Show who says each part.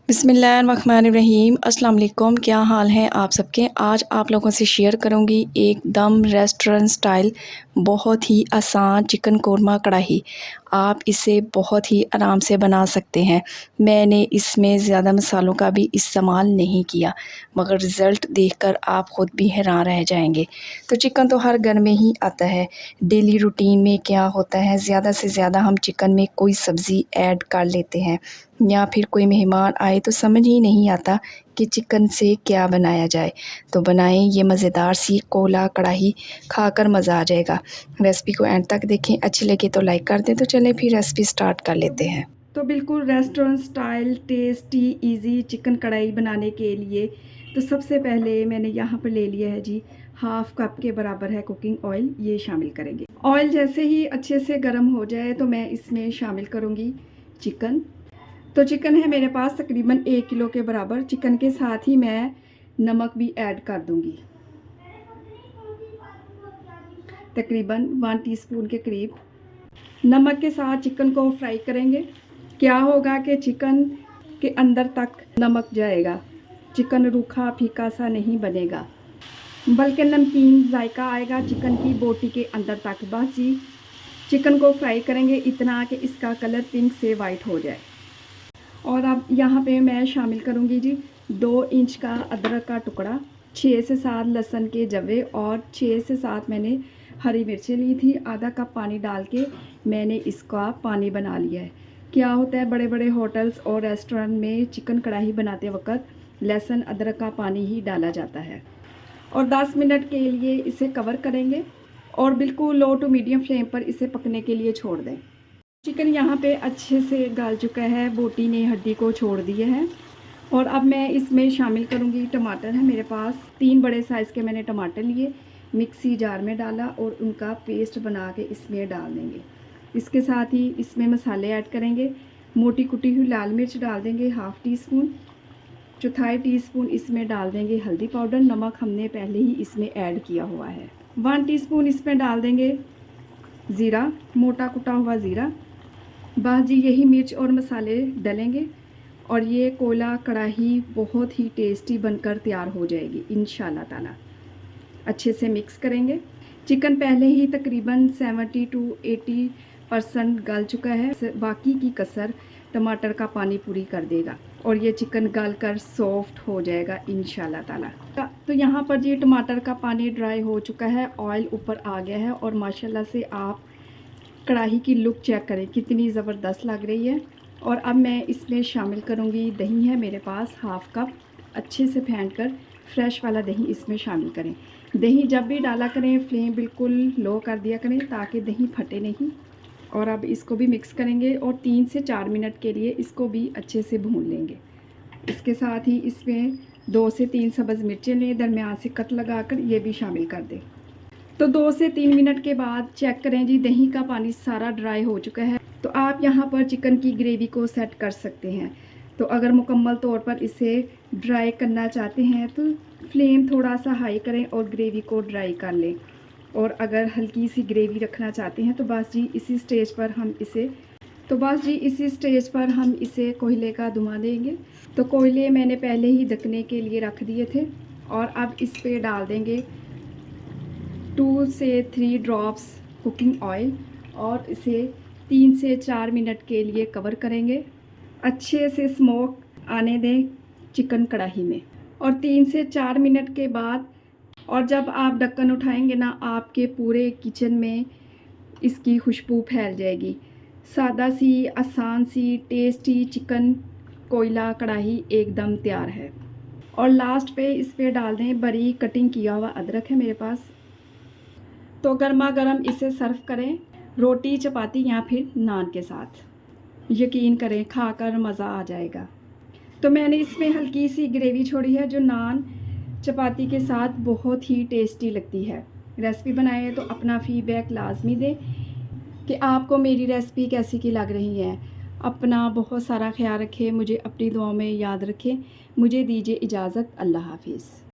Speaker 1: बिस्मिल्लाहिर्रहमानिर्रहीम अस्सलाम वालेकुम। क्या हाल है आप सबके। आज आप लोगों से शेयर करूंगी एकदम रेस्टोरेंट स्टाइल बहुत ही आसान चिकन कोरमा कढ़ाई। आप इसे बहुत ही आराम से बना सकते हैं। मैंने इसमें ज़्यादा मसालों का भी इस्तेमाल नहीं किया, मगर रिज़ल्ट देखकर आप ख़ुद भी हैरान रह जाएंगे। तो चिकन तो हर घर में ही आता है। डेली रूटीन में क्या होता है, ज़्यादा से ज़्यादा हम चिकन में कोई सब्ज़ी ऐड कर लेते हैं, या फिर कोई मेहमान आए तो समझ ही नहीं आता कि चिकन से क्या बनाया जाए। तो बनाएं ये मज़ेदार सी कोला कढ़ाई, खाकर मज़ा आ जाएगा। रेसिपी को एंड तक देखें, अच्छी लगे तो लाइक कर दें। तो चलें फिर रेसिपी स्टार्ट कर लेते हैं।
Speaker 2: तो बिल्कुल restaurant style tasty easy chicken कढ़ाई बनाने के लिए तो सबसे पहले मैंने यहाँ पर ले लिया है जी, हाफ कप के बराबर है कुकिंग ऑयल। ये शामिल करेंगे। ऑयल जैसे ही अच्छे से गर्म हो जाए तो मैं इसमें शामिल करूँगी चिकन। तो चिकन है मेरे पास तकरीबन 1 किलो के बराबर। चिकन के साथ ही मैं नमक भी ऐड कर दूँगी, तकरीबन 1 टीस्पून के करीब। नमक के साथ चिकन को फ्राई करेंगे। क्या होगा कि चिकन के अंदर तक नमक जाएगा, चिकन रूखा फीका सा नहीं बनेगा, बल्कि नमकीन जायका आएगा चिकन की बोटी के अंदर तक। बस जी चिकन को फ्राई करेंगे इतना कि इसका कलर पिंक से वाइट हो जाए। और अब यहाँ पे मैं शामिल करूँगी जी 2 इंच का अदरक का टुकड़ा, 6 से 7 लहसुन के जवे और 6 से 7 मैंने हरी मिर्चें ली थी। आधा कप पानी डाल के मैंने इसका पानी बना लिया है। क्या होता है, बड़े बड़े होटल्स और रेस्टोरेंट में चिकन कढ़ाई बनाते वक्त लहसुन अदरक का पानी ही डाला जाता है। और 10 मिनट के लिए इसे कवर करेंगे और बिल्कुल लो टू मीडियम फ्लेम पर इसे पकने के लिए छोड़ दें। चिकन यहाँ पे अच्छे से गल चुका है, बोटी ने हड्डी को छोड़ दिया है। और अब मैं इसमें शामिल करूँगी टमाटर। है मेरे पास 3 बड़े साइज़ के मैंने टमाटर लिए, मिक्सी जार में डाला और उनका पेस्ट बना के इसमें डाल देंगे। इसके साथ ही इसमें मसाले ऐड करेंगे। मोटी कुटी हुई लाल मिर्च डाल देंगे 1/2 टीस्पून, 1/4 टीस्पून इसमें डाल देंगे हल्दी पाउडर। नमक हमने पहले ही इसमें ऐड किया हुआ है। 1 टीस्पून इसमें डाल देंगे ज़ीरा, मोटा कुटा हुआ ज़ीरा। बस जी यही मिर्च और मसाले डलेंगे और ये कोला कढ़ाई बहुत ही टेस्टी बनकर तैयार हो जाएगी इंशाल्लाह ताला। अच्छे से मिक्स करेंगे। चिकन पहले ही तकरीबन 70 to 80% गल चुका है, बाकी की कसर टमाटर का पानी पूरी कर देगा और ये चिकन गल कर सॉफ्ट हो जाएगा इंशाल्लाह ताला। तो यहाँ पर जी टमाटर का पानी ड्राई हो चुका है, ऑयल ऊपर आ गया है और माशाल्लाह से आप कढ़ाई की लुक चेक करें कितनी ज़बरदस्त लग रही है। और अब मैं इसमें शामिल करूँगी दही। है मेरे पास 1/2 कप, अच्छे से फेंट कर फ्रेश वाला दही इसमें शामिल करें। दही जब भी डाला करें फ्लेम बिल्कुल लो कर दिया करें ताकि दही फटे नहीं। और अब इसको भी मिक्स करेंगे और 3 से 4 मिनट के लिए इसको भी अच्छे से भून लेंगे। इसके साथ ही इसमें 2 से 3 सब्ज़ मिर्चें लें, दरमियान से कट लगाकर ये भी शामिल कर दें। तो 2 से 3 मिनट के बाद चेक करें जी दही का पानी सारा ड्राई हो चुका है। तो आप यहाँ पर चिकन की ग्रेवी को सेट कर सकते हैं। तो अगर मुकम्मल तौर पर इसे ड्राई करना चाहते हैं तो फ्लेम थोड़ा सा हाई करें और ग्रेवी को ड्राई कर लें। और अगर हल्की सी ग्रेवी रखना चाहते हैं तो बस जी इसी स्टेज पर हम इसे कोयले का धुआं देंगे। तो कोयले मैंने पहले ही ढकने के लिए रख दिए थे और अब इस पर डाल देंगे 2 से 3 ड्रॉप्स कुकिंग ऑयल और इसे 3 से 4 मिनट के लिए कवर करेंगे। अच्छे से स्मोक आने दें चिकन कढ़ाई में। और 3 से 4 मिनट के बाद और जब आप ढक्कन उठाएंगे ना, आपके पूरे किचन में इसकी खुशबू फैल जाएगी। सादा सी आसान सी टेस्टी चिकन कोयला कढ़ाई एकदम तैयार है। और लास्ट पे इस पर डाल दें बारीक कटिंग किया हुआ अदरक। है मेरे पास। तो गर्मा गर्म इसे सर्व करें रोटी चपाती या फिर नान के साथ। यकीन करें खाकर मज़ा आ जाएगा। तो मैंने इसमें हल्की सी ग्रेवी छोड़ी है जो नान चपाती के साथ बहुत ही टेस्टी लगती है। रेसिपी बनाए तो अपना फीडबैक लाजमी दें कि आपको मेरी रेसिपी कैसी की लग रही है। अपना बहुत सारा ख्याल रखें, मुझे अपनी दुआओं में याद रखें। मुझे दीजिए इजाज़त। अल्लाह हाफिज़।